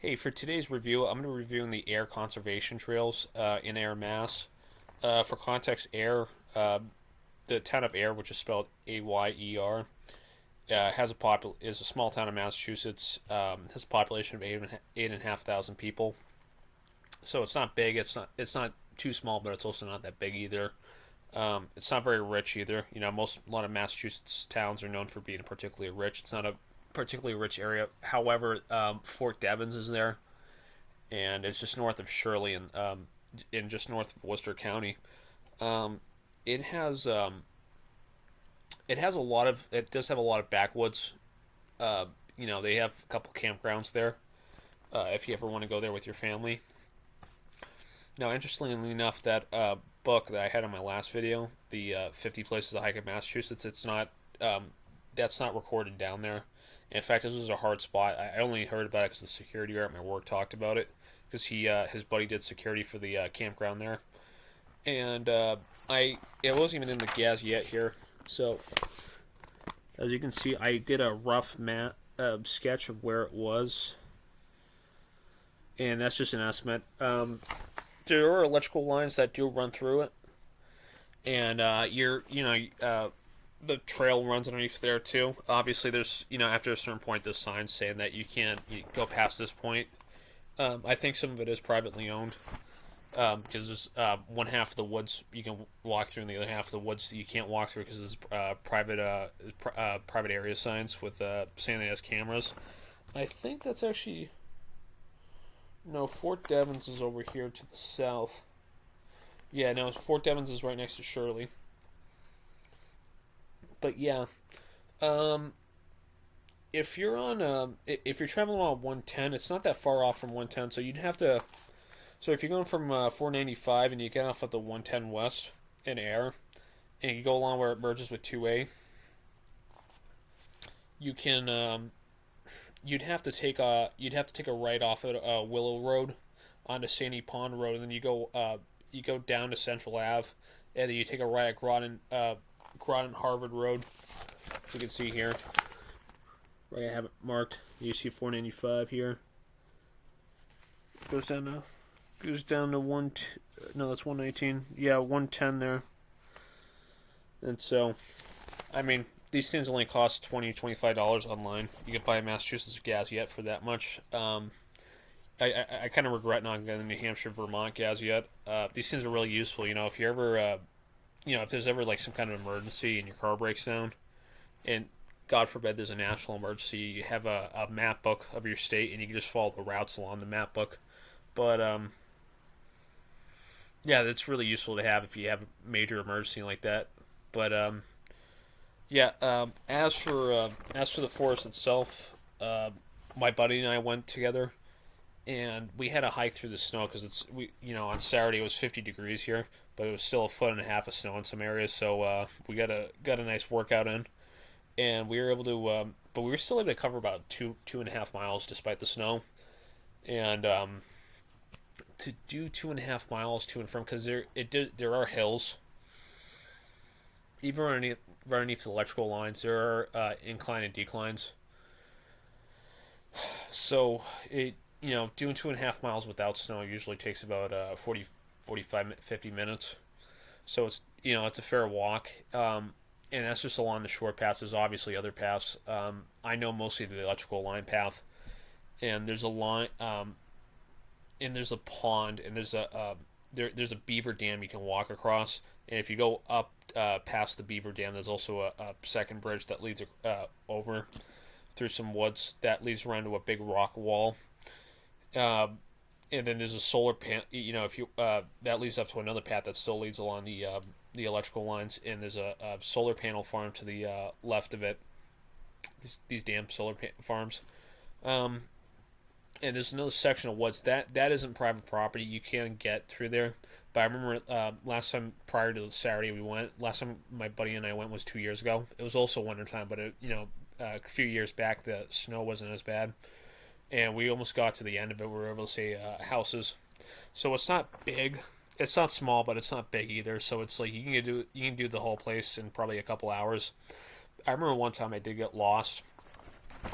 Hey, for today's review, I'm going to be reviewing the Ayer conservation trails in Ayer, Mass. For context, Ayer, the town of Ayer, which is spelled Ayer, is a small town in Massachusetts. Has a population of 8,500 people. So it's not big. It's not too small, but it's also not that big either. It's not very rich either. A lot of Massachusetts towns are known for being particularly rich. It's not a particularly rich area. However, Fort Devens is there, and it's just north of Shirley and in just north of Worcester County. Um, it has it does have a lot of backwoods. They have a couple campgrounds there. If you ever want to go there with your family. Now, interestingly enough, that book that I had in my last video, the 50 places to hike in Massachusetts, um, that's not recorded down there. In fact, this was a hard spot. I only heard about it because the security guard at my work talked about it, because his buddy did security for the campground there, and I it wasn't even in the Gazette here. So as you can see, I did a rough sketch of where it was, and that's just an estimate. There are electrical lines that do run through it, and the trail runs underneath there too. Obviously, there's after a certain point, there's signs saying that you go past this point. I think some of it is privately owned, because there's one half of the woods you can walk through, and the other half of the woods you can't walk through because there's private area signs with saying it has cameras. I think that's actually no. Fort Devens is over here to the south. Yeah, no. Fort Devens is right next to Shirley. But yeah, um, if you're traveling on 110, it's not that far off from 110. So you'd have to. So if you're going from 495 and you get off at the 110 West in Ayer, and you go along where it merges with 2A, you can you'd have to take a right off at Willow Road onto Sandy Pond Road, and then you go down to Central Ave, and then you take a right at Groton Harvard Road. You can see here, right, I have it marked. You see 495 here. Goes down to no, that's 119. Yeah, 110 there. And so, I mean, these things only cost $25 online. You can buy a Massachusetts Gazette for that much. I kind of regret not getting the New Hampshire Vermont Gazette. These things are really useful. If you ever if there's ever like some kind of emergency and your car breaks down, and God forbid there's a national emergency, you have a map book of your state, and you can just follow the routes along the map book. But yeah, that's really useful to have if you have a major emergency like that. But yeah, as for the forest itself, my buddy and I went together, and we had a hike through the snow because on Saturday it was 50 degrees here, but it was still a foot and a half of snow in some areas. So we got a nice workout in, and we were able to, but we were still able to cover about 2.5 miles despite the snow, and to do 2.5 miles to and from, because there are hills even underneath the electrical lines. There are incline and declines. So doing 2.5 miles without snow usually takes about 40, 45, 50 minutes. So it's a fair walk. And that's just along the short paths. There's obviously other paths. I know mostly the electrical line path, and there's a line, and there's a pond, and there's a beaver dam you can walk across. And if you go up past the beaver dam, there's also a second bridge that leads over through some woods that leads around to a big rock wall. And then there's a solar pan. If you that leads up to another path that still leads along the electrical lines, and there's a solar panel farm to the left of it. These damn farms. And there's another section of woods that isn't private property. You can get through there. But I remember last time prior to Saturday we went. Last time my buddy and I went was 2 years ago. It was also wintertime, but a few years back the snow wasn't as bad, and we almost got to the end of it. We were able to see houses. So it's not big. It's not small, but it's not big either. So it's like you can do the whole place in probably a couple hours. I remember one time I did get lost.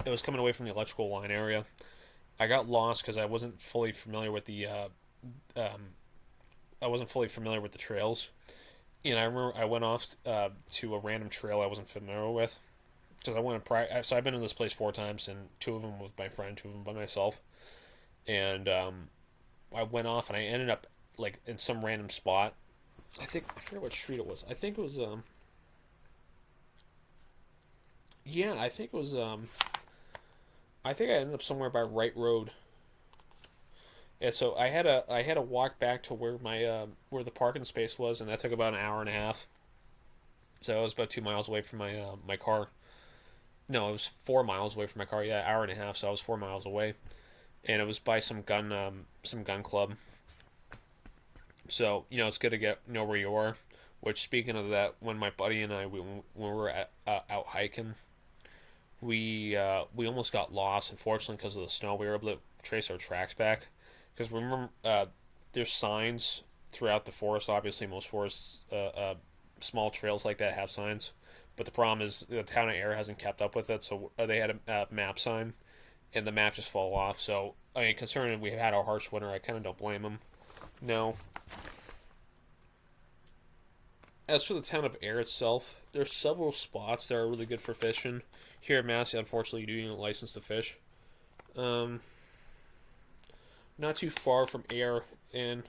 It was coming away from the electrical line area, I got lost because I wasn't fully familiar with the I wasn't fully familiar with the trails. And I remember I went off to a random trail I wasn't familiar with because I went to so I've been in this place 4 times, and 2 of them with my friend, 2 of them by myself. And I went off and I ended up like in some random spot. I forget what street it was. I think it was yeah, I think I ended up somewhere by Wright Road. And so I had to walk back to where my where the parking space was, and that took about an hour and a half. So I was about 2 miles away from my car. No, it was 4 miles away from my car. Yeah, hour and a half. So I was 4 miles away, and it was by some gun club. So it's good to know where you are. Which, speaking of that, when my buddy and when we were out hiking, we almost got lost. Unfortunately, because of the snow, we were able to trace our tracks back. Because remember, there's signs throughout the forest. Obviously, most forests, small trails like that have signs. But the problem is the town of Ayer hasn't kept up with it. So they had a map sign, and the map just fall off. So I mean, considering we had our harsh winter, I kind of don't blame them. No. As for the town of Ayer itself, there's several spots that are really good for fishing. Here in Massey, unfortunately, you do need a license to fish. Um, Not too far from Ayer, and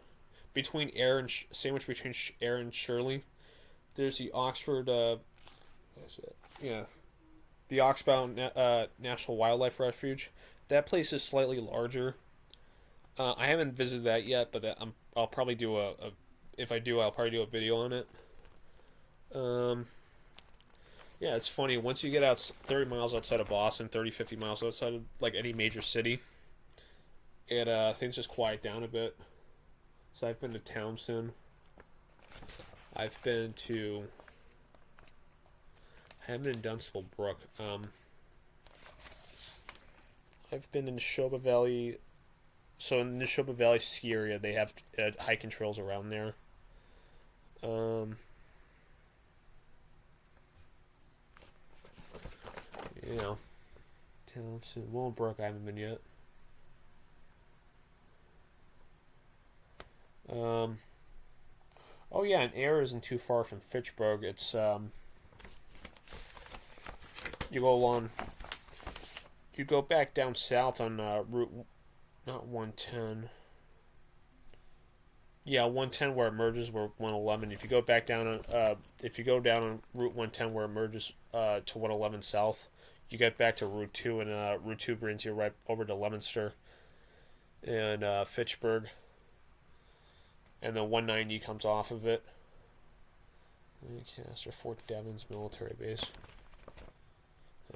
between Ayer and sandwich between Ayer and Shirley, there's the Oxford. What is it? Yeah, the Oxbow National Wildlife Refuge. That place is slightly larger. I haven't visited that yet, but I'll probably do a if I do, I'll probably do a video on it. Um, yeah, it's funny. Once you get out 30 miles outside of Boston, 30, 50 miles outside of like any major city, things just quiet down a bit. So I've been to Townsend. I've been to. I haven't been in Dunstable Brook. I've been in Neshoba Valley. So in the Neshoba Valley ski area, they have hiking trails around there. Um, you know, Townsend, Willowbrook. I haven't been yet. Um, oh yeah, and Ayer isn't too far from Fitchburg. It's you go along, you go back down south on Route, not 110. Yeah, 110 where it merges where 111. If you go back down on if you go down on Route 110 where it merges to 111 south, you get back to Route 2, and Route 2 brings you right over to Leominster and Fitchburg, and then 190 comes off of it. Lancaster, Fort Devens military base.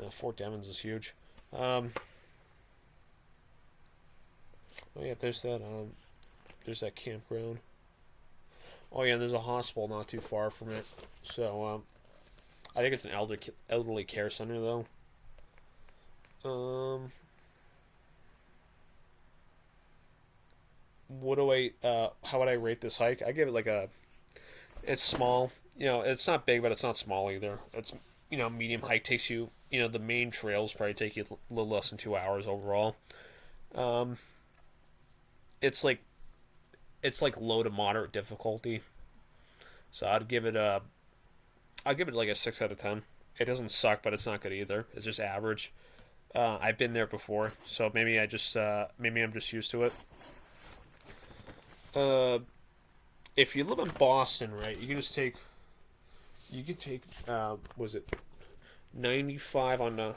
Fort Devens is huge. Oh yeah, there's that campground. Oh yeah, there's a hospital not too far from it. So I think it's an elderly care center though. Um, what do I? How would I rate this hike? I give it like a. It's small. It's not big, but it's not small either. It's medium hike takes you. The main trails probably take you a little less than 2 hours overall. Um, it's like low to moderate difficulty. So I'll give it like a 6 out of 10. It doesn't suck, but it's not good either. It's just average. I've been there before, so maybe I'm just used to it. Uh, if you live in Boston, right, you can take was it 95 on the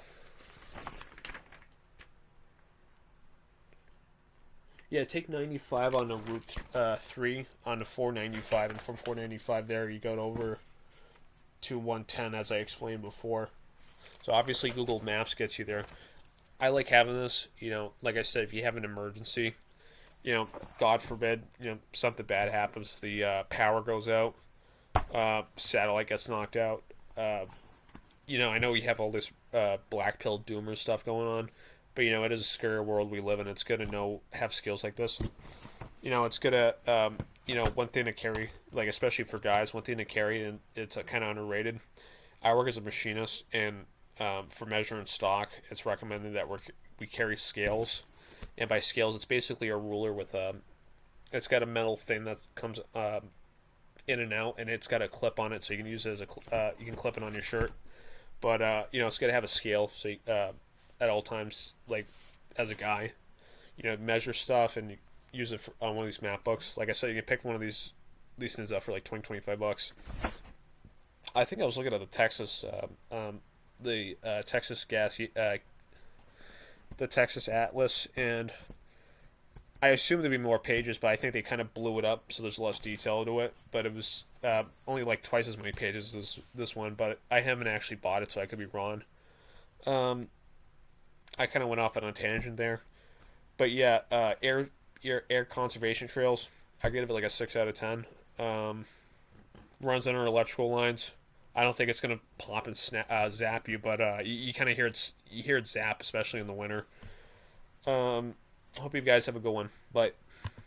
yeah, take 95 on the Route 3 on the 495, and from 495 there you go over to 110 as I explained before. So obviously Google Maps gets you there. I like having this, like I said, if you have an emergency, God forbid, something bad happens, the power goes out, satellite gets knocked out. I know we have all this black pill doomer stuff going on, but it is a scary world we live in. It's good to have skills like this. It's good to one thing to carry, like especially for guys, one thing to carry, and it's kind of underrated. I work as a machinist, and for measuring stock, it's recommended that we carry scales. And by scales, it's basically a ruler with it's got a metal thing that comes in and out, and it's got a clip on it, so you can use it as you can clip it on your shirt. But it's got to have a scale, so at all times, like as a guy, measure stuff and you use it on one of these map books. Like I said, you can pick one of these things up for like 20-25 bucks. I think I was looking at the Texas gas, the Texas Atlas, and I assumed there'd be more pages, but I think they kind of blew it up, so there's less detail to it. But it was only like twice as many pages as this one. But I haven't actually bought it, so I could be wrong. Um, I kind of went off on a tangent there, but yeah, air conservation trails. I give it like a 6 out of 10. Um, Runs under electrical lines. I don't think it's gonna pop and zap you, but you kind of hear it zap, especially in the winter. Hope you guys have a good one. Bye.